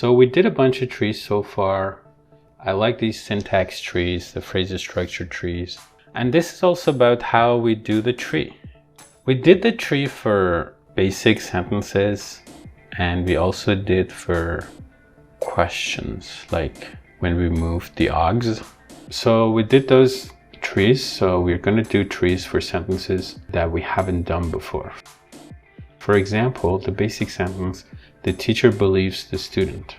So we did a bunch of trees so far. I like these syntax trees, the phrase structure trees. And this is also about how we do the tree. We did the tree for basic sentences, and we also did for questions, like when we moved the augs. So we did those trees, so we're going to do trees for sentences that we haven't done before. For example, the basic sentence, the teacher believes the student.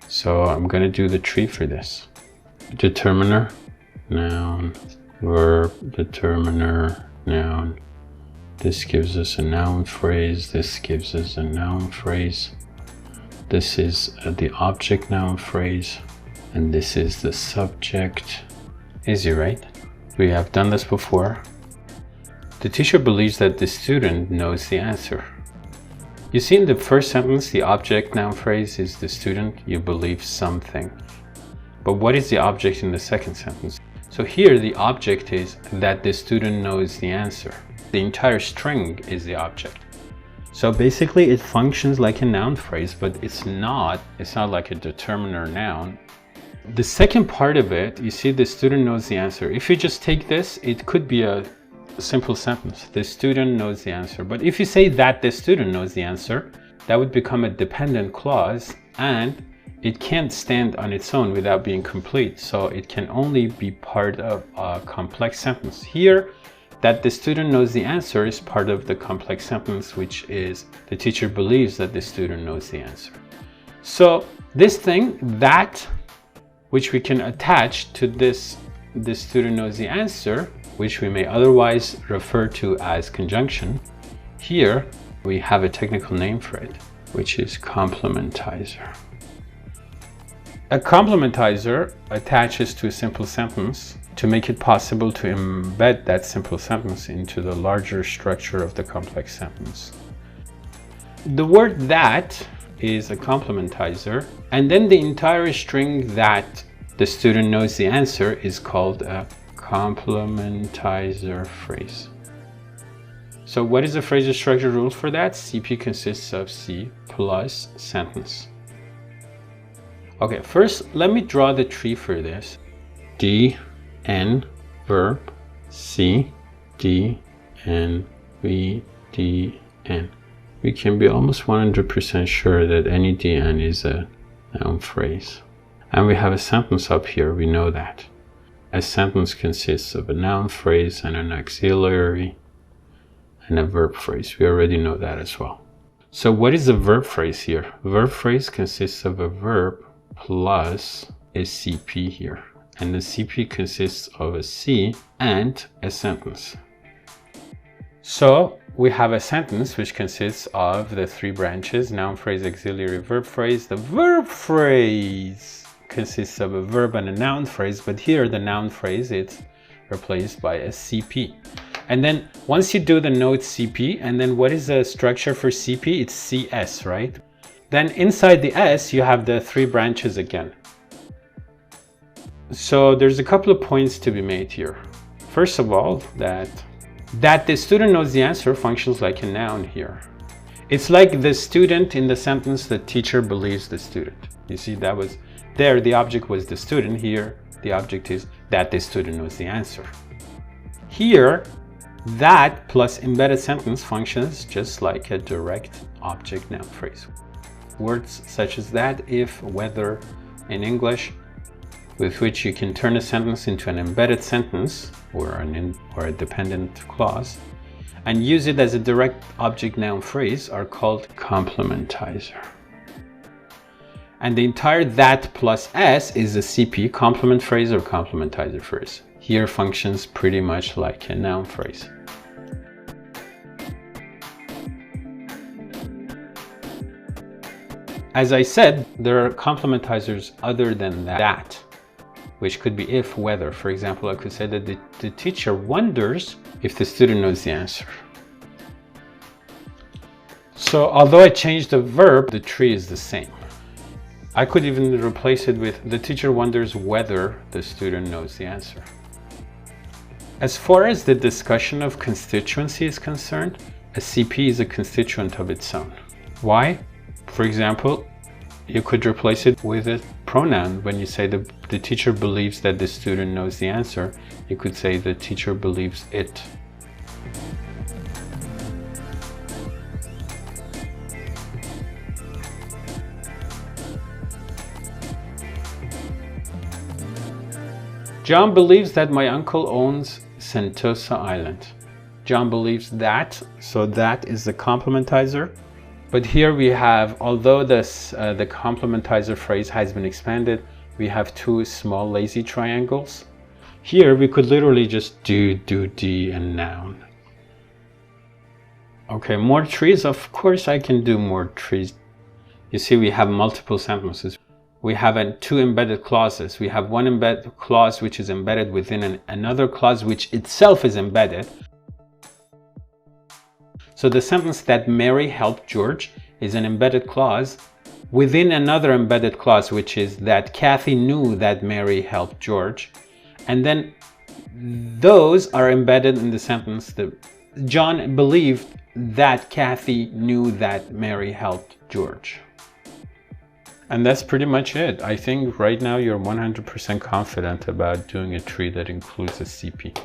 So I'm going to do the tree for this. Determiner, noun, verb, determiner, noun. This gives us a noun phrase. This gives us a noun phrase. This is the object noun phrase. And this is the subject. Easy, right? We have done this before. The teacher believes that the student knows the answer. You see in the first sentence, the object noun phrase is the student, you believe something. But what is the object in the second sentence? So here the object is that the student knows the answer. The entire string is the object. So basically it functions like a noun phrase, but it's not like a determiner noun. The second part of it, you see the student knows the answer. If you just take this, it could be a simple sentence. The student knows the answer. But if you say that the student knows the answer, that would become a dependent clause, and it can't stand on its own without being complete. So it can only be part of a complex sentence. Here, that the student knows the answer is part of the complex sentence, which is the teacher believes that the student knows the answer. So this thing, that, which we can attach to this, the student knows the answer, which we may otherwise refer to as conjunction. Here we have a technical name for it, which is complementizer. A complementizer attaches to a simple sentence to make it possible to embed that simple sentence into the larger structure of the complex sentence. The word that is a complementizer, and then the entire string that the student knows the answer is called a Complementizer phrase. So what is the phrase structure rule for that? CP consists of C plus sentence. Okay, first let me draw the tree for this. D, N, verb, C, D, N, V, D, N. We can be almost 100% sure that any DN is a noun phrase. And we have a sentence up here, we know that. A sentence consists of a noun phrase and an auxiliary and a verb phrase. We already know that as well. So what is the verb phrase here? Verb phrase consists of a verb plus a CP here. And the CP consists of a C and a sentence. So we have a sentence which consists of the three branches, noun phrase, auxiliary, verb phrase. The verb phrase consists of a verb and a noun phrase, but here the noun phrase is replaced by a CP. And then once you do the node CP, and then what is the structure for CP? It's CS, right? Then inside the S, you have the three branches again. So there's a couple of points to be made here. First of all, that the student knows the answer functions like a noun here. It's like the student in the sentence, the teacher believes the student. You see, that was there, the object was the student. Here, the object is that the student knows the answer. Here, that plus embedded sentence functions just like a direct object noun phrase. Words such as that, if, whether in English, with which you can turn a sentence into an embedded sentence or a dependent clause and use it as a direct object noun phrase are called complementizer. And the entire that plus S is a CP, complement phrase or complementizer phrase. Here functions pretty much like a noun phrase. As I said, there are complementizers other than that, which could be if, whether. For example, I could say that the teacher wonders if the student knows the answer. So although I changed the verb, the tree is the same. I could even replace it with the teacher wonders whether the student knows the answer. As far as the discussion of constituency is concerned, a CP is a constituent of its own. Why? For example, You could replace it with a pronoun. When you say the teacher believes that the student knows the answer, you could say the teacher believes it. John believes that my uncle owns Sentosa Island. John believes that, so that is the complementizer. But here we have, although the complementizer phrase has been expanded, we have two small lazy triangles. Here we could literally just do, and noun. Okay, more trees. Of course I can do more trees. You see, we have multiple sentences. We have two embedded clauses. We have one embedded clause which is embedded within another clause which itself is embedded. So the sentence that Mary helped George is an embedded clause within another embedded clause, which is that Kathy knew that Mary helped George. And then those are embedded in the sentence that John believed that Kathy knew that Mary helped George. And that's pretty much it. I think right now you're 100% confident about doing a tree that includes a CP.